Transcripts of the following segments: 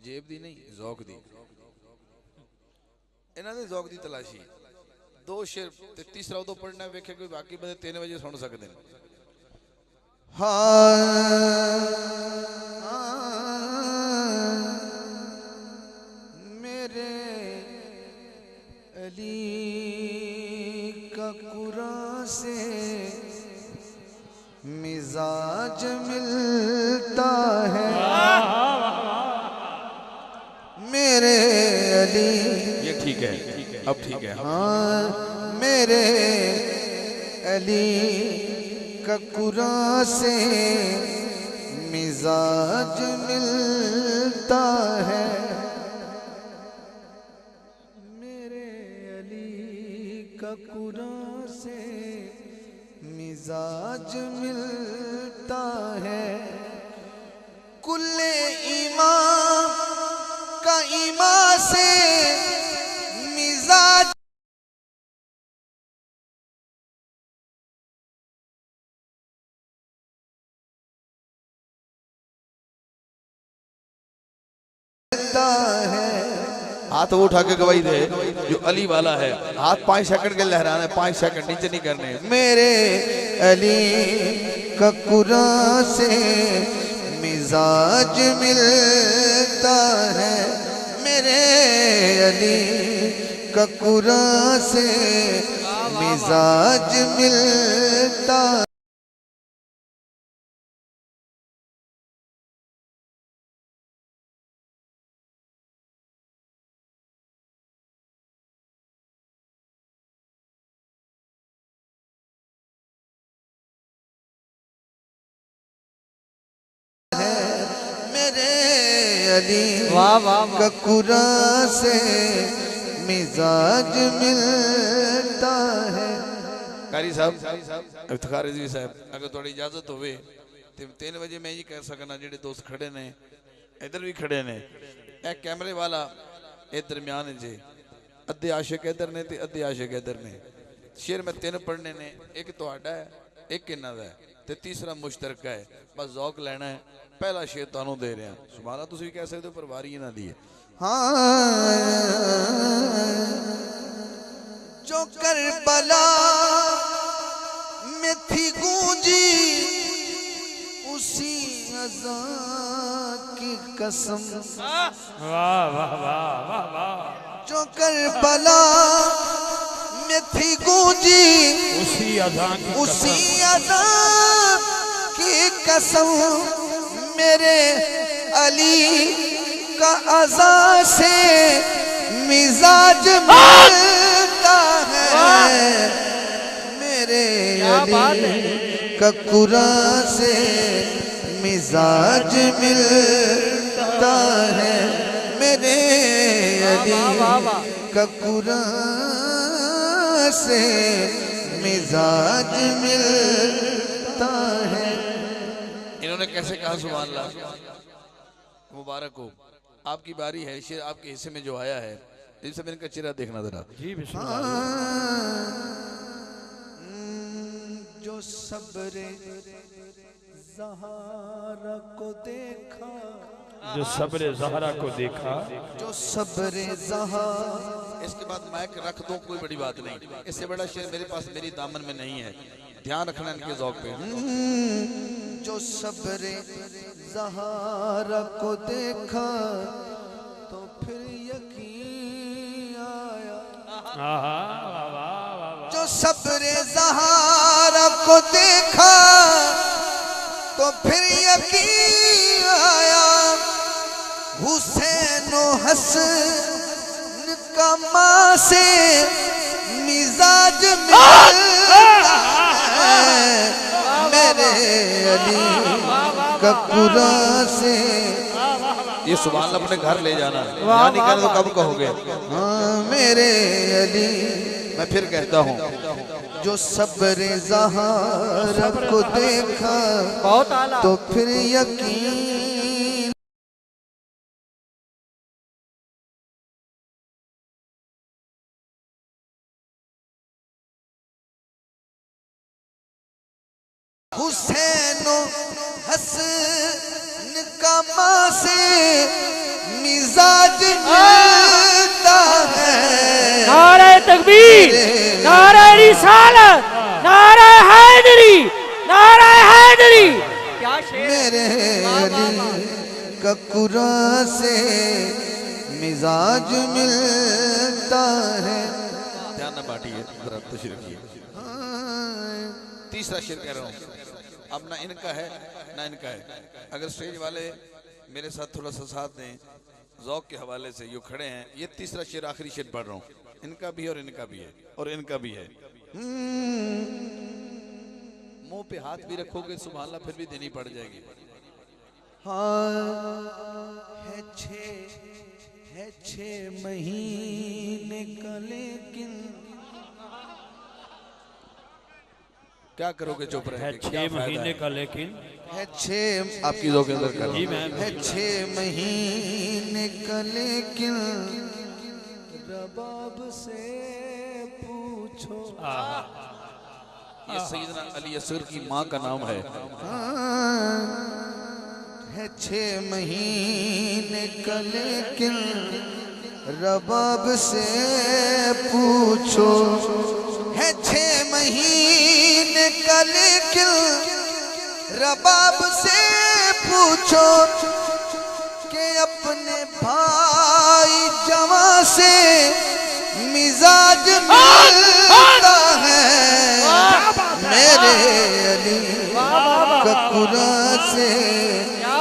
जेब दी नहीं, ज़ौक दी। इन्हां दे ज़ौक दी तलाशी। दो शेर ते तीसरा उदों पढ़ना वेखे कोई बाकी बंदे 3 बजे सुन सकते हैं। मेरे अली का कुरान से मिजाज मिलता है। मेरे अली, ये ठीक है, अब ठीक है। हाँ मेरे अली का कुरान से मिजाज मिलता है। मेरे अली का कुरान से मिजाज मिलता है। कुल्ले ईमान का ईमान से मिजाज है। हाथ वो उठा के गवाही दे जो अली वाला है। हाथ 5 सेकंड के लहराना है, 5 सेकंड नीचे नहीं करने। मेरे अली का कुरान से मिजाज मिलता है। मेरे अली का कुरान से मिजाज मिलता है। मेरे अली का कुरान से मिजाज मिलता है। कारी साहब, इफ्तिखार रिजवी साहब, अगर थोड़ी इजाजत होवे तो 3 बजे मैं ये कह सकना जेडे दोस्त खड़े ने इधर भी खड़े ने, ए कैमरे वाला ए दरम्यान जे अद्धे आशिक इधर ने ते अद्धे आशिक इधर ने। शेर मैं 3 पढ़ने ने, एक तुहाडा है, एक इन्हां दा है ते तीसरा मुश्तरक है। बस ज़ौक लेना है। पहला शेर तुहानू दे रहा। सुभान अल्लाह, तुसीं भी कह सकदे हो पर वारी इन्हां दी है। हाँ जो करबला में थी गूंजी उसी अज़ां की कसम। वाह वाह वाह वाह वाह। जो करबला में थी गूंजी उसी अज़ां की कसम। मेरे अली का अज़ां से मिजाज मिलता है। मेरे अली का कुरान से मिजाज मिलता है। मेरे अली का कुरान से मिजाज मिलता है। इन्होंने कैसे कहा सुभान अल्लाह, मुबारक हो। आपकी बारी है, शेर आपके हिस्से में जो आया है, इनसे मैंने का चेहरा देखना जरा। जी बिस्मिल्लाह। जो सब्रे ज़हरा को देखा, जो सब्र ज़हरा को देखा, जो सब्रे ज़हरा। इसके बाद माइक रख दो, कोई बड़ी बात नहीं। इससे बड़ा शेर मेरे पास मेरी दामन में नहीं है। ध्यान रखना इनके ज़ौक पे। जो सब्रे ज़हरा को देखा तो फिर यकीन आया। जो सब्रे ज़हरा को देखा तो फिर यकीन आया। हुसैन हसन का माँ से मिजाज मिलता है। मेरे अली का कुरान से। ये सुभान अल्लाह अपने घर ले जाना, यहाँ नहीं करना तो कब कहोगे। हाँ मेरे अली, मैं फिर कहता हूँ, जो सब्रे ज़हरा को देखा तो फिर यकीन। हुसैन हसन का माँ से मिलता है। नारे तकबीर, नारे रिसालत, नारे हैदरी, नारे हैदरी। क्या शेर मेरे अली का कुरान से मिजाज मिलता है। ध्यान न बांटिए, जरा तशरीफ रखिए। तीसरा शेर कह रहा हूँ, अब ना इनका है ना इनका है। अगर स्टेज वाले मेरे साथ थोड़ा सा साथ दें ज़ौक़ के हवाले से, यो खड़े हैं, ये तीसरा शेर आखिरी शेर पढ़ रहा हूँ। इनका भी और इनका भी है और इनका भी है। मुंह पे हाथ भी रखोगे सुभान अल्लाह फिर भी देनी पड़ जाएगी। है छः महीने का लेकिन क्या करोगे चुप रहे? है 6 महीने का लेकिन है छः आपकी ज़ौक़ के अंदर करो। जी मैम। है 6 महीने का लेकिन रबाब से पूछो। ये सैयदना अली असगर की माँ का नाम है। है 6 महीने का लेकिन रबाब से पूछो। है 6 महीने का लेकिन रबाब से पूछो कि अपने भाई जवां से मिजाज मिलता है। मेरे अली का कुरान से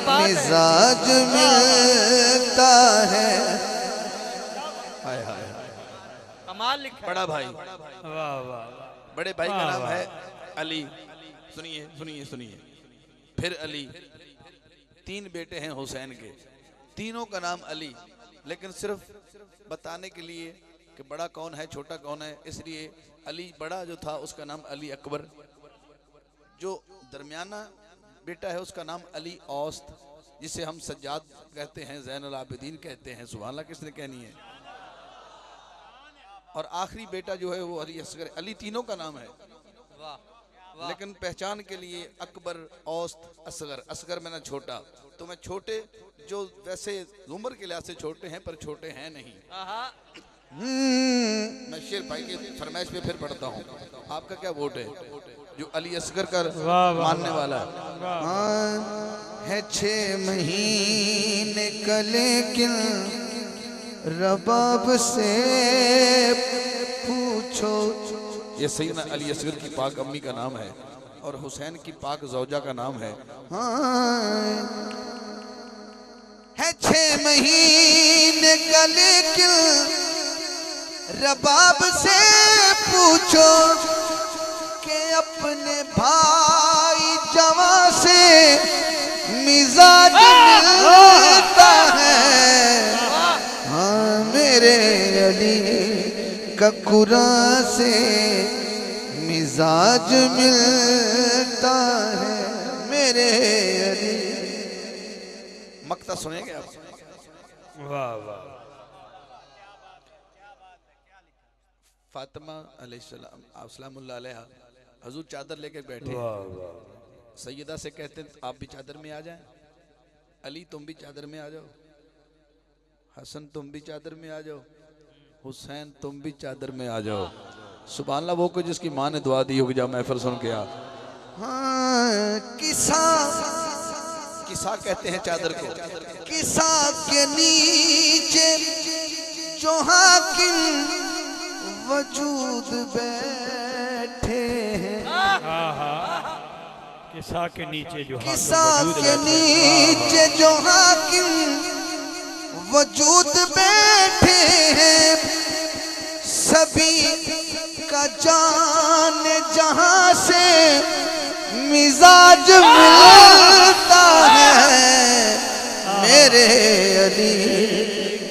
मिजाज मिलता है। हाय हाय। कमाल लिखा है। बड़ा भाई, वाह वाह। बड़े भाई का वाह, नाम वाह। है अली। सुनिए सुनिए सुनिए, फिर अली। 3 बेटे हैं हुसैन के, तीनों का नाम अली, लेकिन सिर्फ बताने के लिए कि बड़ा कौन है छोटा कौन है, इसलिए अली बड़ा जो था उसका नाम अली अकबर, जो दरमियाना बेटा है उसका नाम अली औस्त, जिसे हम सज्जाद कहते हैं, ज़ैनुल आबिदीन कहते हैं। सुभान अल्लाह किसने कहनी है? और आखिरी बेटा जो है वो अली असगर। अली तीनों का नाम है, लेकिन पहचान के लिए अकबर, औस्त, असगर। असगर में ना छोटा, तो मैं छोटे जो वैसे उम्र के लिहाज से छोटे हैं पर छोटे हैं नहीं। मैं शेर भाई के फरमाइश पे फिर पढ़ता हूँ। आपका क्या वोट है जो अली असगर का मानने वाला है? है 6 महीने का लेकिन रबाब से पूछो। ये सैयदना अली असगर की पाक अम्मी का नाम है और हुसैन की पाक ज़ौजा का नाम है। है 6 महीने का लेकिन रबाब से पूछो कि अपने भाई जवां से मिजाज मिलता है। हाँ मेरे अली का कुरान से मिजाज मिलता है। मेरे अली। मक्ता सुनेंगे आप? वाह वाह। फातिमा अलैहिस्सलामुल्लाह अलैहा हजूर चादर लेके बैठे, वाह वाह। सैयदा से कहते हैं आप भी चादर में आ जाएं, अली तुम भी चादर में आ जाओ, हसन तुम भी चादर में आ जाओ, हुसैन तुम भी चादर में आ जाओ। सुभान अल्लाह। वो कोई जिसकी माँ ने दुआ दी होगी, जब महफिल सुन के आ। किसा किसा कहते हैं चादर को। किसा के नीचे जो हाकिम वजूद बैठे हैं। किसा के नीचे जो किसा के नीचे जो हाकिम वजूद बैठे हैं। सभी का जान जहां से मिजाज मिलता है। मेरे अली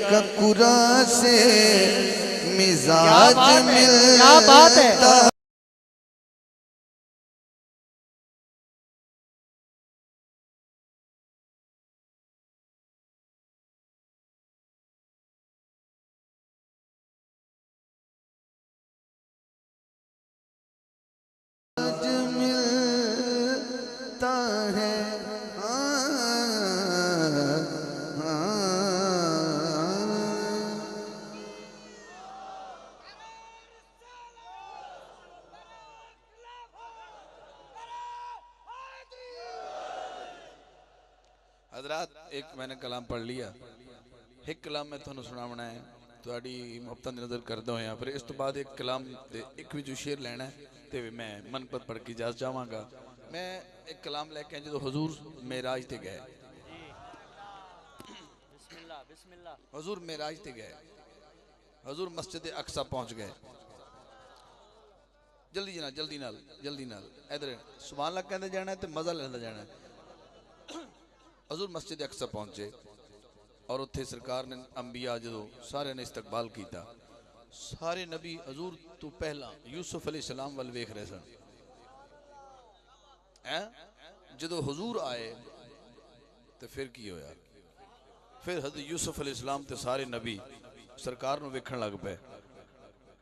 का कुरान से मिजाज मिलता है। हजरात एक मैंने कलाम पढ़ लिया, एक कलाम मैं तुहानू सुनावना है, तुहाडी मुहब्बतां दी नज़र करदा होया, फिर इस तो बाद एक कलाम दे एक विचों शेर लेना है ते मैं मनपत पढ़ के इजाज़त चाहांगा। मैं एक कलाम लैके आया जो हुजूर मेराज ते गए, बिस्मिल्लाह बिस्मिल्लाह। हुजूर मेराज ते गए, हुजूर मस्जिद अक्सा पहुंच गए। जल्दी नाल इधर सुभान अल्लाह कहते जाना है तो मज़ा लेंदा जाना है। हुजूर मस्जिद अक्सा पहुंचे और उत्थे सरकार ने अंबिया जो सारे ने इस्तकबाल किया। सारे नबी हजूर तो पहला यूसुफ अलैहिस्सलाम वाल वेख रहे सन। जो हजूर आए तो फिर की होया, फिर हजरत यूसुफ अलैहिस्सलाम ते सारे नबी सरकार नूं वेखण लग पे,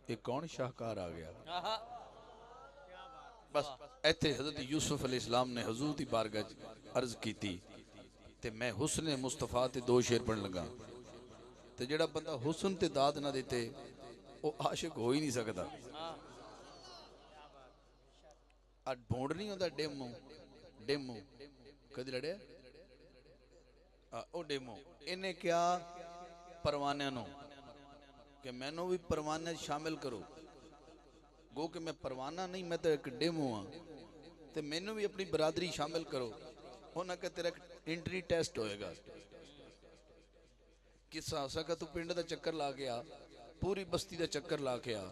ये कौन शाहकार आ गया। बस इत्थे हजरत यूसुफ अलैहिस्सलाम ने हजूर की बारगाह अर्ज की ते मैं हुस्न मुस्तफा ते दो शेर पढ़न लगा। ते जेड़ा बंदा हुस्न ते दाद ना देते वो आशिक हो ही नहीं सकता। ढूंढ नहीं होता डेमो डेमो कदी लड़े ओ डेमो इन्हें क्या परवाने नो कि मैनू भी परवाने शामिल करो, गो कि मैं परवाना नहीं मैं तो एक डेमो हाँ, तो मैनू भी अपनी बरादरी शामिल करो। होना कि तेरा एंट्री टेस्ट होएगा। किस्सा हो सका तू पिंड का चक्कर ला के आ, पूरी बस्ती का चक्कर ला के आ,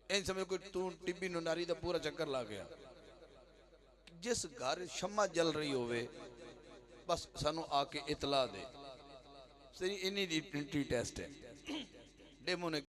इन समय कोई तू टिब्बी नुनारी का पूरा चक्कर ला के आ। जिस घर शम्मा जल रही होवे बस सानू आके इतला दे, सही इन्हीं दी एंट्री टेस्ट है। डेमो ने